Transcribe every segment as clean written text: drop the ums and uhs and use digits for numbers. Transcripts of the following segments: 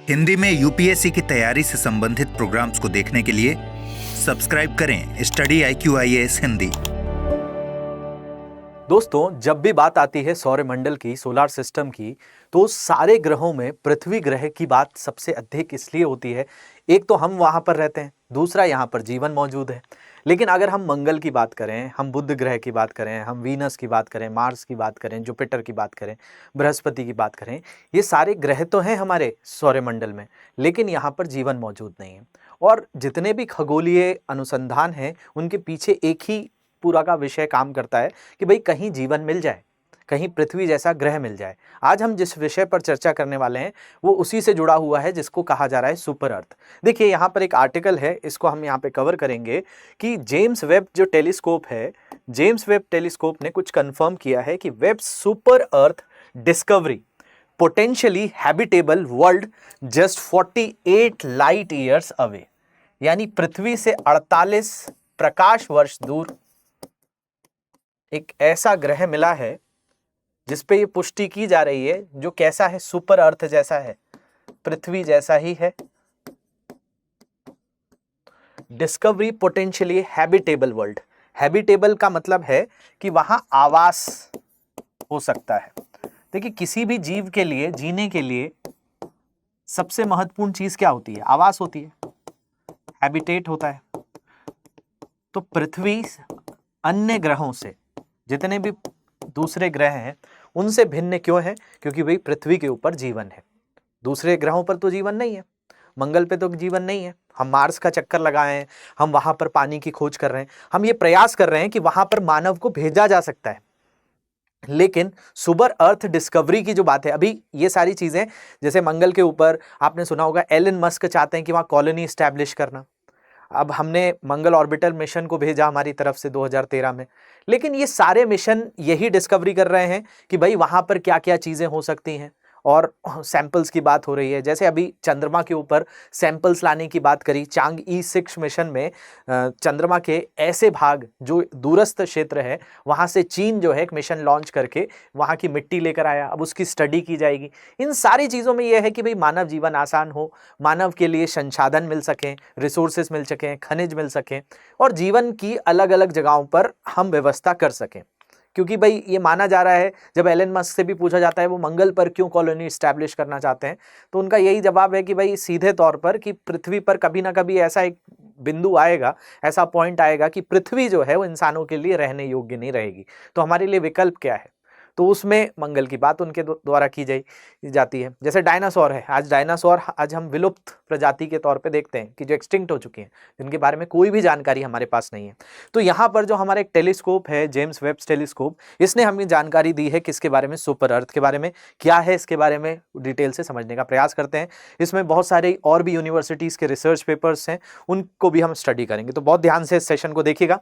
हिंदी में यूपीएससी की तैयारी से संबंधित प्रोग्राम्स को देखने के लिए सब्सक्राइब करें स्टडी IQIAS हिंदी। दोस्तों, जब भी बात आती है सौरमंडल की, सोलर सिस्टम की, तो सारे ग्रहों में पृथ्वी ग्रह की बात सबसे अधिक इसलिए होती है। एक तो हम वहां पर रहते हैं, दूसरा यहाँ पर जीवन मौजूद है। लेकिन अगर हम मंगल की बात करें, हम बुध ग्रह की बात करें, हम वीनस की बात करें, मार्स की बात करें, जुपिटर की बात करें, बृहस्पति की बात करें, ये सारे ग्रह तो हैं हमारे सौरमंडल में, लेकिन यहाँ पर जीवन मौजूद नहीं है। और जितने भी खगोलीय अनुसंधान हैं, उनके पीछे एक ही पूरा का विषय काम करता है कि भाई कहीं जीवन मिल जाए, कहीं पृथ्वी जैसा ग्रह मिल जाए। आज हम जिस विषय पर चर्चा करने वाले हैं वो उसी से जुड़ा हुआ है, जिसको कहा जा रहा है सुपर अर्थ। देखिए, यहाँ पर एक आर्टिकल है, इसको हम यहाँ पे कवर करेंगे कि जेम्स वेब जो टेलीस्कोप है, जेम्स वेब टेलीस्कोप ने कुछ कंफर्म किया है कि वेब सुपर अर्थ discovery potentially habitable world just 48 light years away, यानी पृथ्वी से 48 प्रकाश वर्ष दूर एक ऐसा ग्रह मिला है जिसपे ये पुष्टि की जा रही है, जो कैसा है, सुपर अर्थ जैसा है, पृथ्वी जैसा ही है। Discovery potentially habitable world. Habitable का मतलब है कि वहां आवास हो सकता है। देखिए, किसी भी जीव के लिए जीने के लिए सबसे महत्वपूर्ण चीज क्या होती है? आवास होती है, हैबिटेट होता है। तो पृथ्वी अन्य ग्रहों से, जितने भी दूसरे ग्रह हैं, उनसे भिन्न क्यों है? क्योंकि भाई पृथ्वी के ऊपर जीवन है। दूसरे ग्रहों पर तो जीवन नहीं है, मंगल पे तो जीवन नहीं है। हम मार्स का चक्कर लगाए हैं, हम वहां पर पानी की खोज कर रहे हैं, हम ये प्रयास कर रहे हैं कि वहां पर मानव को भेजा जा सकता है। लेकिन सुपर अर्थ डिस्कवरी की जो बात है, अभी ये सारी चीजें, जैसे मंगल के ऊपर आपने सुना होगा एलन मस्क चाहते हैं कि वहां कॉलोनी स्टैब्लिश करना। अब हमने मंगल ऑर्बिटल मिशन को भेजा हमारी तरफ से 2013 में, लेकिन ये सारे मिशन यही डिस्कवरी कर रहे हैं कि भाई वहां पर क्या क्या चीजें हो सकती हैं, और सैंपल्स की बात हो रही है। जैसे अभी चंद्रमा के ऊपर सैंपल्स लाने की बात करी, चांग-ई 6 मिशन में चंद्रमा के ऐसे भाग जो दूरस्थ क्षेत्र है, वहां से चीन जो है एक मिशन लॉन्च करके वहां की मिट्टी लेकर आया। अब उसकी स्टडी की जाएगी। इन सारी चीजों में यह है कि भाई मानव जीवन आसान हो, मानव के लिए संसाधन मिल सकें, रिसोर्सेज मिल सकें, खनिज मिल सकें, और जीवन की अलग अलग जगहों पर हम व्यवस्था कर सकें। क्योंकि भाई ये माना जा रहा है, जब एलन मस्क से भी पूछा जाता है वो मंगल पर क्यों कॉलोनी स्टैब्लिश करना चाहते हैं, तो उनका यही जवाब है कि भाई सीधे तौर पर कि पृथ्वी पर कभी ना कभी ऐसा एक बिंदु आएगा, ऐसा पॉइंट आएगा कि पृथ्वी जो है वो इंसानों के लिए रहने योग्य नहीं रहेगी। तो हमारे लिए विकल्प क्या है? तो उसमें मंगल की बात उनके द्वारा की जाती है। जैसे डायनासोर है, आज हम विलुप्त प्रजाति के तौर पे देखते हैं कि जो एक्सटिंक्ट हो चुकी हैं, जिनके बारे में कोई भी जानकारी हमारे पास नहीं है। तो यहाँ पर जो हमारा एक टेलीस्कोप है, जेम्स वेब टेलीस्कोप, इसने हमें जानकारी दी है किसके बारे में? सुपर अर्थ के बारे में। क्या है इसके बारे में डिटेल से समझने का प्रयास करते हैं। इसमें बहुत सारे और भी यूनिवर्सिटीज़ के रिसर्च पेपर्स हैं, उनको भी हम स्टडी करेंगे। तो बहुत ध्यान से इस सेशन को देखिएगा,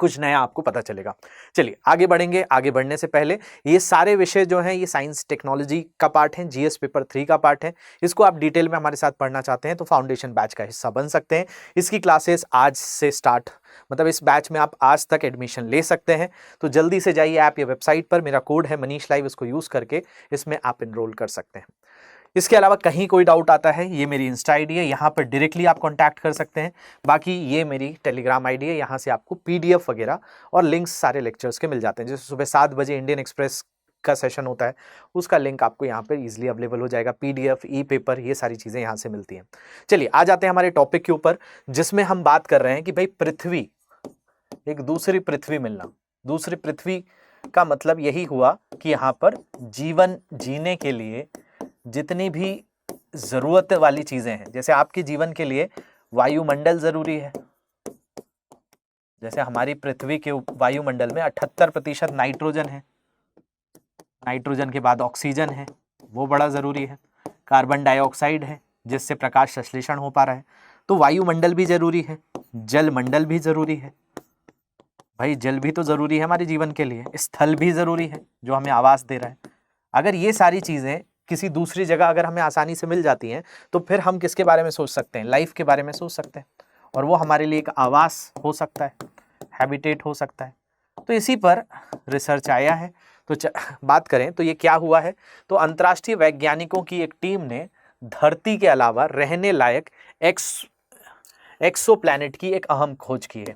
कुछ नया आपको पता चलेगा। चलिए आगे बढ़ेंगे। आगे बढ़ने से पहले, ये सारे विषय जो हैं ये साइंस टेक्नोलॉजी का पार्ट है, जीएस पेपर 3 का पार्ट है। इसको आप डिटेल में हमारे साथ पढ़ना चाहते हैं तो फाउंडेशन बैच का हिस्सा बन सकते हैं। इसकी क्लासेस आज से स्टार्ट, मतलब इस बैच में आप आज तक एडमिशन ले सकते हैं। तो जल्दी से जाइए ऐप या वेबसाइट पर, मेरा कोड है मनीष लाइव, इसको यूज करके इसमें आप एनरोल कर सकते हैं। इसके अलावा कहीं कोई डाउट आता है, ये मेरी इंस्टा आईडी है, यहाँ पर डायरेक्टली आप कांटेक्ट कर सकते हैं। बाकी ये मेरी टेलीग्राम आईडी है, यहाँ से आपको पीडीएफ वगैरह और लिंक्स सारे लेक्चर्स के मिल जाते हैं। जैसे सुबह 7 बजे इंडियन एक्सप्रेस का सेशन होता है, उसका लिंक आपको यहाँ पर इजीली अवेलेबल हो जाएगा। पीडीएफ, ई पेपर, ये सारी चीज़ें यहाँ से मिलती हैं। चलिए आ जाते हैं हमारे टॉपिक के ऊपर, जिसमें हम बात कर रहे हैं कि भाई पृथ्वी, एक दूसरी पृथ्वी मिलना। दूसरी पृथ्वी का मतलब यही हुआ कि यहाँ पर जीवन जीने के लिए जितनी भी जरूरत वाली चीजें हैं, जैसे आपके जीवन के लिए वायुमंडल जरूरी है। जैसे हमारी पृथ्वी के वायुमंडल में 78% नाइट्रोजन है, नाइट्रोजन के बाद ऑक्सीजन है, वो बड़ा जरूरी है। कार्बन डाइऑक्साइड है, जिससे प्रकाश संश्लेषण हो पा रहा है। तो वायुमंडल भी जरूरी है, जल मंडल भी जरूरी है। भाई जल भी तो जरूरी है हमारे जीवन के लिए, स्थल भी जरूरी है जो हमें आवास दे रहा है। अगर ये सारी चीजें किसी दूसरी जगह अगर हमें आसानी से मिल जाती हैं, तो फिर हम किसके बारे में सोच सकते हैं? लाइफ के बारे में सोच सकते हैं, और वो हमारे लिए एक आवास हो सकता है, हैबिटेट हो सकता है। तो इसी पर रिसर्च आया है। तो बात करें तो ये क्या हुआ है, तो अंतर्राष्ट्रीय वैज्ञानिकों की एक टीम ने धरती के अलावा रहने लायक एक्सोप्लैनेट की एक अहम खोज की है।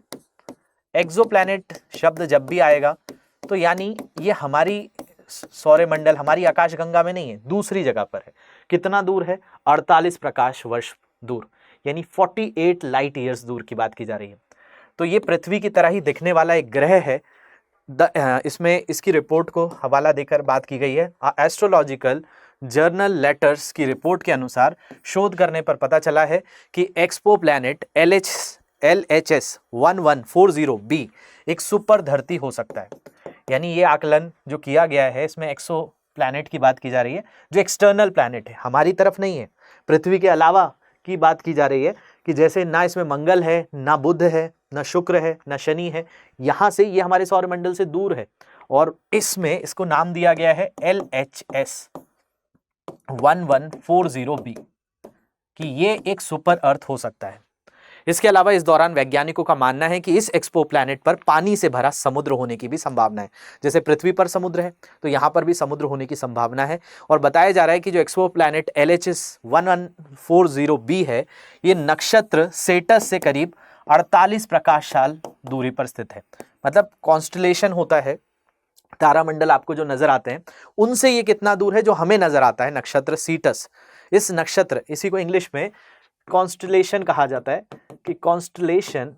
एक्सोप्लैनेट शब्द जब भी आएगा तो यानी ये हमारी सौरमंडल, हमारी आकाशगंगा में नहीं है, दूसरी जगह पर है। कितना दूर है? 48 प्रकाश वर्ष दूर, यानी 48 लाइट ईयर्स दूर की बात की जा रही है। तो ये पृथ्वी की तरह ही दिखने वाला एक ग्रह है। इसमें इसकी रिपोर्ट को हवाला देकर बात की गई है। एस्ट्रोलॉजिकल जर्नल लेटर्स की रिपोर्ट के अनुसार शोध करने पर पता चला है कि एक्सोप्लैनेट LHS 1140b एक सुपर धरती हो सकता है। यानी ये आकलन जो किया गया है, इसमें एक्सो प्लैनेट की बात की जा रही है, जो एक्सटर्नल प्लैनेट है, हमारी तरफ नहीं है, पृथ्वी के अलावा की बात की जा रही है। कि जैसे ना इसमें मंगल है, ना बुध है, ना शुक्र है, ना शनि है, यहाँ से ये हमारे सौरमंडल से दूर है। और इसमें इसको नाम दिया गया है LHS 1140b कि ये एक सुपर अर्थ हो सकता है। इसके अलावा इस दौरान वैज्ञानिकों का मानना है कि इस एक्सोप्लैनेट पर पानी से भरा समुद्र होने की भी संभावना है। जैसे पृथ्वी पर समुद्र है तो यहाँ पर भी समुद्र होने की संभावना है। और बताया जा रहा है कि जो एक्सोप्लैनेट LHS 1140b है, ये नक्षत्र सेटस से करीब 48 प्रकाश साल दूरी पर स्थित है। मतलब कॉन्स्टलेशन होता है, तारामंडल आपको जो नजर आते हैं, उनसे ये कितना दूर है जो हमें नजर आता है नक्षत्र सीटस। इस नक्षत्र, इसी को इंग्लिश में कॉन्स्टलेशन कहा जाता है कि कॉन्स्टलेशन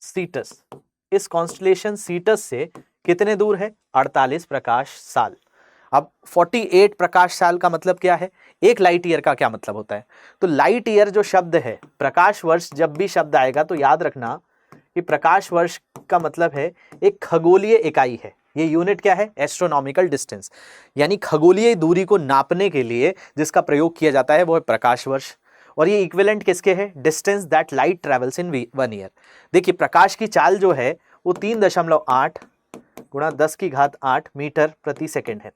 सीटस, इस कॉन्स्टलेशन सीटस से कितने दूर है? 48 प्रकाश साल। अब 48 प्रकाश साल का मतलब क्या है? एक लाइट ईयर का क्या मतलब होता है? तो लाइट ईयर जो शब्द है, प्रकाश वर्ष जब भी शब्द आएगा तो याद रखना कि प्रकाश वर्ष का मतलब है एक खगोलीय इकाई है। ये यूनिट क्या है? एस्ट्रोनॉमिकल डिस्टेंस, यानी खगोलीय दूरी को नापने के लिए जिसका प्रयोग किया जाता है वो है प्रकाश वर्ष। और ये इक्विवेलेंट किसके है? Distance that light travels in 1 year. देखिए प्रकाश की चाल जो है वो 3.8 गुणा 10⁸ मीटर प्रति सेकेंड है।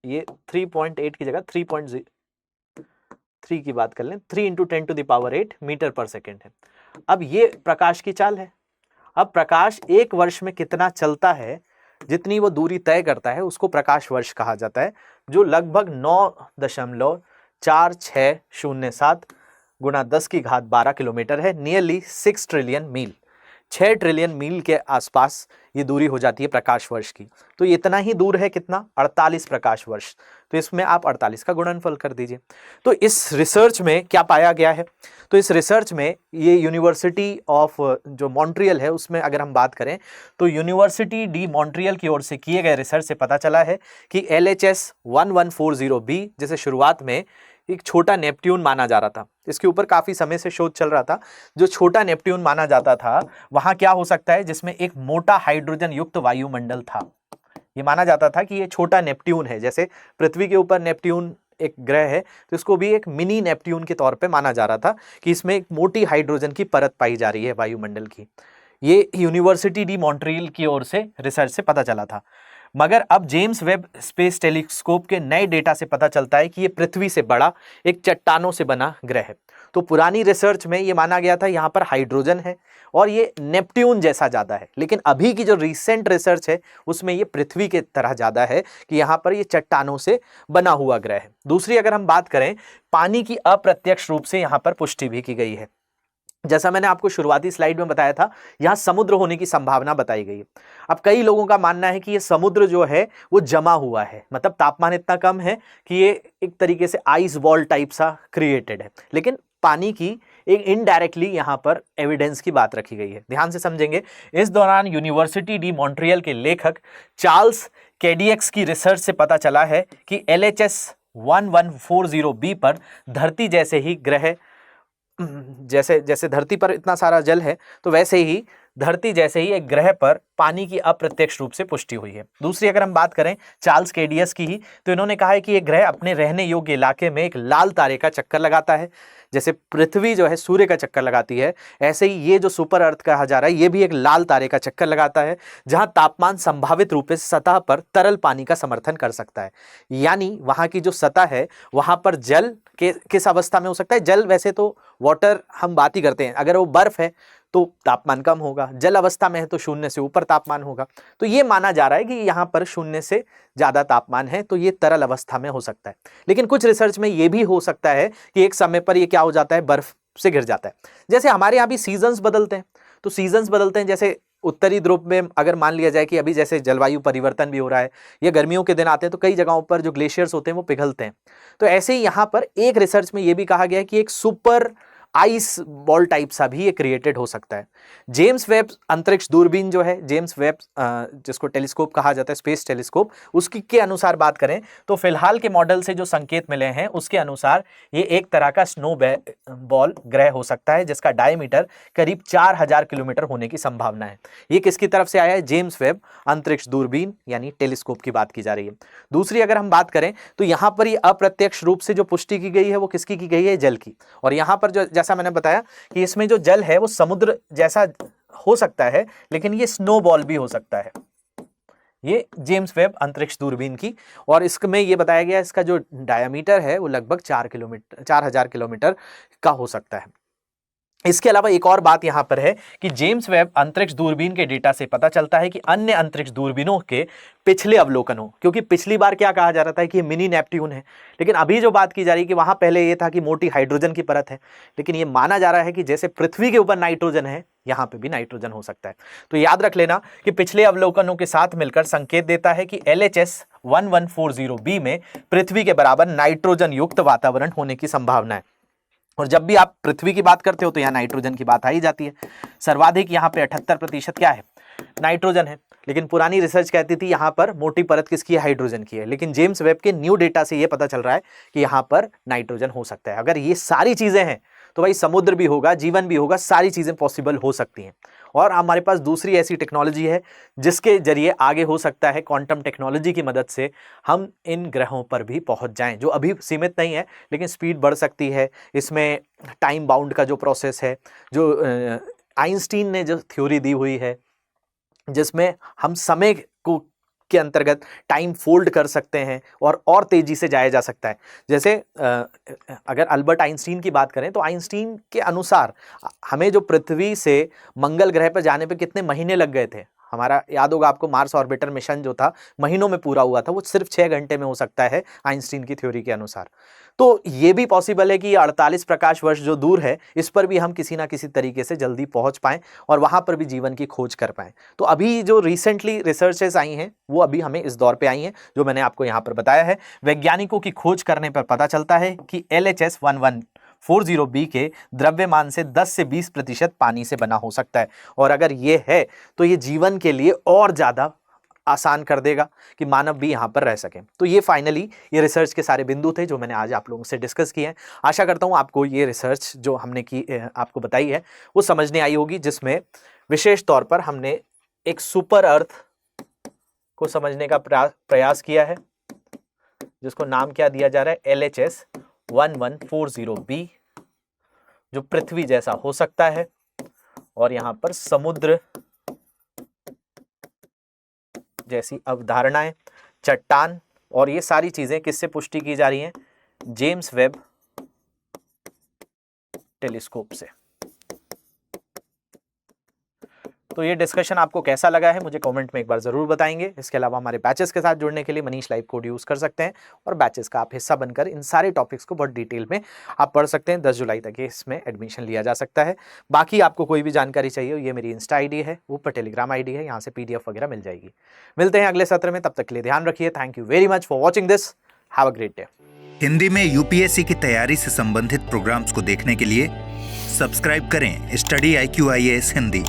ये 3.8 की जगह 3.3 की बात कर लें, 3 × 10⁸ मीटर पर सेकेंड है। अब ये प्रकाश की चाल है। अब प्रकाश एक वर्ष में कितना चलता है, जितनी वो दूरी तय करता है, उसको प्रकाश वर्ष कहा जाता है, जो लगभग 9.4607 गुणा 10⁻12 किलोमीटर है। नियरली 6 ट्रिलियन मील, 6 ट्रिलियन मील के आसपास ये दूरी हो जाती है प्रकाश वर्ष की। तो इतना ही दूर है, कितना? 48 प्रकाश वर्ष। तो इसमें आप 48 का गुणनफल कर दीजिए। तो इस रिसर्च में क्या पाया गया है? तो इस रिसर्च में ये यूनिवर्सिटी ऑफ जो मॉन्ट्रियल है उसमें अगर हम बात करें तो यूनिवर्सिटी डी मॉन्ट्रियल की ओर से किए गए रिसर्च से पता चला है कि LHS 1140b जैसे शुरुआत में एक छोटा नेपट्यून माना जा रहा था, इसके ऊपर काफ़ी समय से शोध चल रहा था। जो छोटा नेपट्यून माना जाता था वहाँ क्या हो सकता है? जिसमें एक मोटा हाइड्रोजन युक्त वायुमंडल था। ये माना जाता था कि ये छोटा नेपट्यून है। जैसे पृथ्वी के ऊपर नेपट्यून एक ग्रह है तो इसको भी एक मिनी नेपट्यून के तौर पे माना जा रहा था कि इसमें एक मोटी हाइड्रोजन की परत पाई जा रही है वायुमंडल की। ये यूनिवर्सिटी डी मॉन्ट्रियल की ओर से रिसर्च से पता चला था। मगर अब जेम्स वेब स्पेस टेलीस्कोप के नए डेटा से पता चलता है कि ये पृथ्वी से बड़ा एक चट्टानों से बना ग्रह है। तो पुरानी रिसर्च में ये माना गया था यहाँ पर हाइड्रोजन है और ये नेपट्यून जैसा ज़्यादा है, लेकिन अभी की जो रिसेंट रिसर्च है उसमें ये पृथ्वी के तरह ज़्यादा है कि यहाँ पर ये चट्टानों से बना हुआ ग्रह है। दूसरी अगर हम बात करें, पानी की अप्रत्यक्ष रूप से यहाँ पर पुष्टि भी की गई है। जैसा मैंने आपको शुरुआती स्लाइड में बताया था, यहाँ समुद्र होने की संभावना बताई गई है। अब कई लोगों का मानना है कि ये समुद्र जो है वो जमा हुआ है, मतलब तापमान इतना कम है कि ये एक तरीके से आइस वॉल टाइप सा क्रिएटेड है, लेकिन पानी की एक इनडायरेक्टली यहाँ पर एविडेंस की बात रखी गई है। ध्यान से समझेंगे। इस दौरान यूनिवर्सिटी डी मॉन्ट्रियल के लेखक चार्ल्स कैडियक्स की रिसर्च से पता चला है कि LHS 1140b पर धरती जैसे ही ग्रह, जैसे जैसे धरती पर इतना सारा जल है तो वैसे ही धरती जैसे ही एक ग्रह पर पानी की अप्रत्यक्ष रूप से पुष्टि हुई है। दूसरी अगर हम बात करें चार्ल्स कैडियस की ही, तो इन्होंने कहा है कि ये ग्रह अपने रहने योग्य इलाके में एक लाल तारे का चक्कर लगाता है। जैसे पृथ्वी जो है सूर्य का चक्कर लगाती है, ऐसे ही ये जो सुपर अर्थ कहा जा रहा है ये भी एक लाल तारे का चक्कर लगाता है, जहां तापमान संभावित रूप से सतह पर तरल पानी का समर्थन कर सकता है। यानी वहां की जो सतह है वहां पर जल किस अवस्था में हो सकता है? जल वैसे तो वाटर हम बात ही करते हैं, अगर वो बर्फ है तो तापमान कम होगा, जल अवस्था में है तो शून्य से ऊपर तापमान होगा। तो ये माना जा रहा है कि यहाँ पर शून्य से ज़्यादा तापमान है, तो ये तरल अवस्था में हो सकता है। लेकिन कुछ रिसर्च में ये भी हो सकता है कि एक समय पर ये क्या हो जाता है, बर्फ से गिर जाता है। जैसे हमारे यहाँ भी सीजन्स बदलते हैं, तो सीजन्स बदलते हैं, जैसे उत्तरी ध्रुव में अगर मान लिया जाए कि अभी जैसे जलवायु परिवर्तन भी हो रहा है, या गर्मियों के दिन आते हैं तो कई जगहों पर जो ग्लेशियर्स होते हैं वो पिघलते हैं। तो ऐसे ही यहाँ पर एक रिसर्च में ये भी कहा गया है कि एक सुपर आइस बॉल टाइप सा भी ये क्रिएटेड हो सकता है। जेम्स वेब अंतरिक्ष दूरबीन जो है, जेम्स वेब जिसको टेलीस्कोप कहा जाता है, स्पेस टेलीस्कोप, उसकी के अनुसार बात करें तो फिलहाल के मॉडल से जो संकेत मिले हैं उसके अनुसार ये एक तरह का स्नो बॉल ग्रह हो सकता है, जिसका डायमीटर करीब 4000 किलोमीटर होने की संभावना है। ये किसकी तरफ से आया है, जेम्स वेब अंतरिक्ष दूरबीन यानी टेलीस्कोप की बात की जा रही है। दूसरी अगर हम बात करें तो यहाँ पर ये अप्रत्यक्ष रूप से जो पुष्टि की गई है वो किसकी की गई है, जल की। और यहाँ पर जो जैसा मैंने बताया कि इसमें जो जल है वो समुद्र जैसा हो सकता है, लेकिन ये स्नोबॉल भी हो सकता है, ये जेम्स वेब अंतरिक्ष दूरबीन की। और इसमें ये बताया गया इसका जो डायमीटर है वो लगभग 4000 किलोमीटर का हो सकता है। इसके अलावा एक और बात यहां पर है कि जेम्स वेब अंतरिक्ष दूरबीन के डेटा से पता चलता है कि अन्य अंतरिक्ष दूरबीनों के पिछले अवलोकनों, क्योंकि पिछली बार क्या कहा जा रहा था कि ये मिनी नेपट्यून है, लेकिन अभी जो बात की जा रही है कि वहां पहले ये था कि मोटी हाइड्रोजन की परत है, लेकिन ये माना जा रहा है कि जैसे पृथ्वी के ऊपर नाइट्रोजन है, यहाँ पे भी नाइट्रोजन हो सकता है। तो याद रख लेना कि पिछले अवलोकनों के साथ मिलकर संकेत देता है कि LHS 1140b में पृथ्वी के बराबर नाइट्रोजन युक्त वातावरण होने की संभावना है। और जब भी आप पृथ्वी की बात करते हो तो यहाँ नाइट्रोजन की बात आ ही जाती है। सर्वाधिक यहाँ पे 78% क्या है, नाइट्रोजन है। लेकिन पुरानी रिसर्च कहती थी यहाँ पर मोटी परत किसकी है, हाइड्रोजन की है। लेकिन जेम्स वेब के न्यू डेटा से ये पता चल रहा है कि यहाँ पर नाइट्रोजन हो सकता है। अगर ये सारी चीजें हैं तो भाई समुद्र भी होगा, जीवन भी होगा, सारी चीजें पॉसिबल हो सकती हैं। और हमारे पास दूसरी ऐसी टेक्नोलॉजी है जिसके जरिए आगे हो सकता है क्वांटम टेक्नोलॉजी की मदद से हम इन ग्रहों पर भी पहुंच जाएं, जो अभी सीमित नहीं है लेकिन स्पीड बढ़ सकती है। इसमें टाइम बाउंड का जो प्रोसेस है, जो आइंस्टीन ने जो थ्योरी दी हुई है, जिसमें हम समय को के अंतर्गत टाइम फोल्ड कर सकते हैं और तेजी से जाया जा सकता है। जैसे अगर अल्बर्ट आइंस्टीन की बात करें तो आइंस्टीन के अनुसार हमें जो पृथ्वी से मंगल ग्रह पर जाने पे कितने महीने लग गए थे, हमारा याद होगा आपको मार्स ऑर्बिटर मिशन जो था महीनों में पूरा हुआ था, वो सिर्फ 6 घंटे में हो सकता है आइंस्टीन की थ्योरी के अनुसार। तो ये भी पॉसिबल है कि 48 प्रकाश वर्ष जो दूर है इस पर भी हम किसी ना किसी तरीके से जल्दी पहुंच पाएं और वहां पर भी जीवन की खोज कर पाएं। तो अभी जो रिसेंटली रिसर्चेस आई हैं वो अभी हमें इस दौर पे आई हैं जो मैंने आपको यहाँ पर बताया है। वैज्ञानिकों की खोज करने पर पता चलता है कि LHS 1140b के द्रव्यमान से 10 से 20% पानी से बना हो सकता है। और अगर ये है तो ये जीवन के लिए और ज़्यादा आसान कर देगा कि मानव भी यहाँ पर रह सके। तो ये फाइनली ये रिसर्च के सारे बिंदु थे जो मैंने आज आप लोगों से डिस्कस किए हैं। आशा करता हूँ आपको ये रिसर्च जो हमने की आपको बताई है वो समझने आई होगी, जिसमें विशेष तौर पर हमने एक सुपर अर्थ को समझने का प्रयास किया है, जिसको नाम क्या दिया जा रहा है, LHS 1140b, जो पृथ्वी जैसा हो सकता है और यहाँ पर समुद्र जैसी अवधारणाएं, चट्टान और ये सारी चीजें किससे पुष्टि की जा रही हैं, जेम्स वेब टेलीस्कोप से। तो ये डिस्कशन आपको कैसा लगा है मुझे कमेंट में एक बार जरूर बताएंगे। इसके अलावा हमारे बैचेस के साथ जुड़ने के लिए मनीष लाइव कोड यूज कर सकते हैं और बैचेस का आप हिस्सा बनकर इन सारे टॉपिक्स को बहुत डिटेल में आप पढ़ सकते हैं। 10 जुलाई तक इसमें एडमिशन लिया जा सकता है। बाकी आपको कोई भी जानकारी चाहिए, ये मेरी इंस्टा आईडी है, ऊपर टेलीग्राम आईडी है, यहाँ से PDF वगैरह मिल जाएगी। मिलते हैं अगले सत्र में, तब तक के लिए ध्यान रखिए। Thank you very much for watching this. Have a great day. Hindi में UPSC की तैयारी से संबंधित प्रोग्राम्स को देखने के लिए सब्सक्राइब करें स्टडी IQ IAS हिंदी।